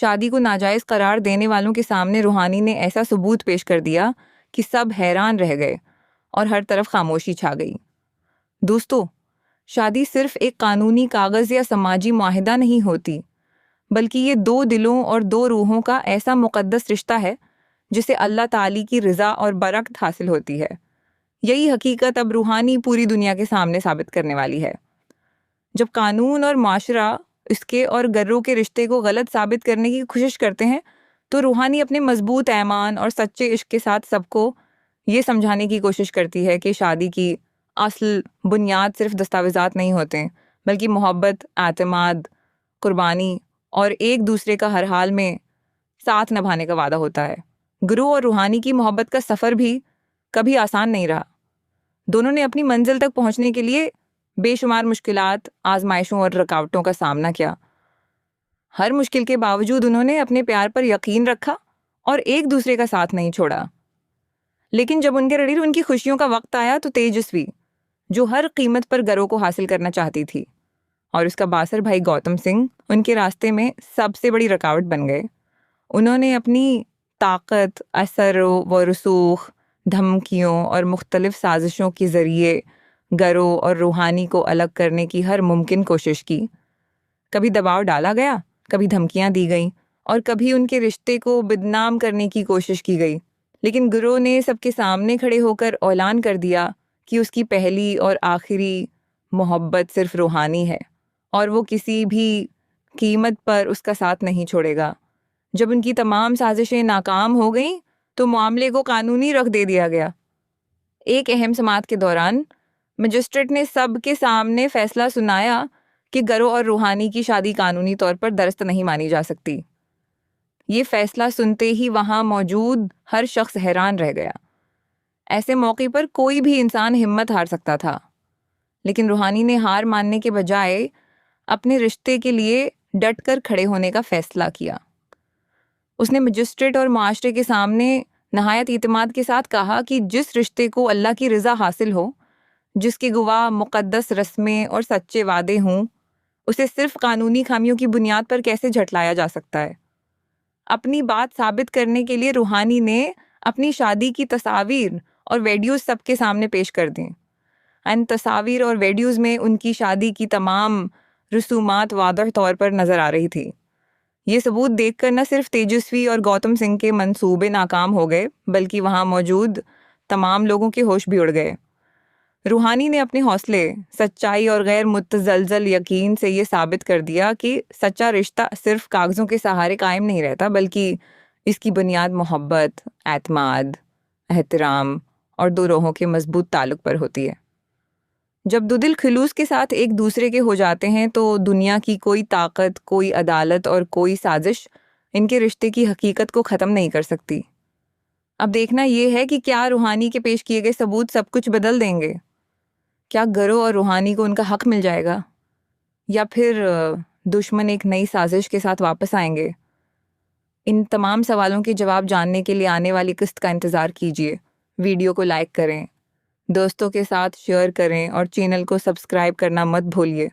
شادی کو ناجائز قرار دینے والوں کے سامنے روحانی نے ایسا ثبوت پیش کر دیا کہ سب حیران رہ گئے اور ہر طرف خاموشی چھا گئی۔ دوستو، شادی صرف ایک قانونی کاغذ یا سماجی معاہدہ نہیں ہوتی، بلکہ یہ دو دلوں اور دو روحوں کا ایسا مقدس رشتہ ہے جسے اللہ تعالی کی رضا اور برکت حاصل ہوتی ہے۔ یہی حقیقت اب روحانی پوری دنیا کے سامنے ثابت کرنے والی ہے۔ جب قانون اور معاشرہ اس کے اور گروہ کے رشتے کو غلط ثابت کرنے کی کوشش کرتے ہیں تو روحانی اپنے مضبوط ایمان اور سچے عشق کے ساتھ سب کو یہ سمجھانے کی کوشش کرتی ہے کہ شادی کی اصل بنیاد صرف دستاویزات نہیں ہوتے، بلکہ محبت، اعتماد، قربانی اور ایک دوسرے کا ہر حال میں ساتھ نبھانے کا وعدہ ہوتا ہے۔ گروہ اور روحانی کی محبت کا سفر بھی کبھی آسان نہیں رہا۔ دونوں نے اپنی منزل تک پہنچنے کے لیے بے شمار مشکلات، آزمائشوں اور رکاوٹوں کا سامنا کیا۔ ہر مشکل کے باوجود انہوں نے اپنے پیار پر یقین رکھا اور ایک دوسرے کا ساتھ نہیں چھوڑا۔ لیکن جب ان کے ریڈی ان کی خوشیوں کا وقت آیا تو تیجسوی، جو ہر قیمت پر گرو کو حاصل کرنا چاہتی تھی، اور اس کا باصر بھائی گوتم سنگھ ان کے راستے میں سب سے بڑی رکاوٹ بن گئے۔ انہوں نے اپنی طاقت، اثر و رسوخ، دھمکیوں اور مختلف سازشوں کے ذریعے گرو اور روحانی کو الگ کرنے کی ہر ممکن کوشش کی۔ کبھی دباؤ ڈالا گیا، کبھی دھمکیاں دی گئیں، اور کبھی ان کے رشتے کو بدنام کرنے کی کوشش کی گئی۔ لیکن گرو نے سب کے سامنے کھڑے ہو کر اعلان کر دیا کہ اس کی پہلی اور آخری محبت صرف روحانی ہے، اور وہ کسی بھی قیمت پر اس کا ساتھ نہیں چھوڑے گا۔ جب ان کی تمام سازشیں ناکام ہو گئیں تو معاملے کو قانونی رخ دے دیا گیا۔ ایک اہم سماعت کے دوران مجسٹریٹ نے سب کے سامنے فیصلہ سنایا کہ گرو اور روحانی کی شادی قانونی طور پر درست نہیں مانی جا سکتی۔ یہ فیصلہ سنتے ہی وہاں موجود ہر شخص حیران رہ گیا۔ ایسے موقع پر کوئی بھی انسان ہمت ہار سکتا تھا، لیکن روحانی نے ہار ماننے کے بجائے اپنے رشتے کے لیے ڈٹ کر کھڑے ہونے کا فیصلہ کیا۔ اس نے مجسٹریٹ اور معاشرے کے سامنے نہایت اعتماد کے ساتھ کہا کہ جس رشتے کو اللہ کی رضا حاصل ہو، جس کے گواہ مقدس رسمیں اور سچے وعدے ہوں، اسے صرف قانونی خامیوں کی بنیاد پر کیسے جھٹلایا جا سکتا ہے۔ اپنی بات ثابت کرنے کے لیے روحانی نے اپنی شادی کی تصاویر اور ویڈیوز سب کے سامنے پیش کر دیں۔ ان تصاویر اور ویڈیوز میں ان کی شادی کی تمام رسومات واضح طور پر نظر آ رہی تھی۔ یہ ثبوت دیکھ کر نہ صرف تیجسوی اور گوتم سنگھ کے منصوبے ناکام ہو گئے، بلکہ وہاں موجود تمام لوگوں کے ہوش بھی اڑ گئے۔ روحانی نے اپنے حوصلے، سچائی اور غیر متزلزل یقین سے یہ ثابت کر دیا کہ سچا رشتہ صرف کاغذوں کے سہارے قائم نہیں رہتا، بلکہ اس کی بنیاد محبت، اعتماد، احترام اور دو روحوں کے مضبوط تعلق پر ہوتی ہے۔ جب دو دل خلوص کے ساتھ ایک دوسرے کے ہو جاتے ہیں تو دنیا کی کوئی طاقت، کوئی عدالت اور کوئی سازش ان کے رشتے کی حقیقت کو ختم نہیں کر سکتی۔ اب دیکھنا یہ ہے کہ کیا روحانی کے پیش کیے گئے ثبوت سب کچھ بدل دیں گے؟ کیا گرو اور روحانی کو ان کا حق مل جائے گا، یا پھر دشمن ایک نئی سازش کے ساتھ واپس آئیں گے؟ ان تمام سوالوں کے جواب جاننے کے لیے آنے والی قسط کا انتظار کیجیے۔ ویڈیو کو لائک کریں، دوستوں کے ساتھ شیئر کریں اور چینل کو سبسکرائب کرنا مت بھولیے۔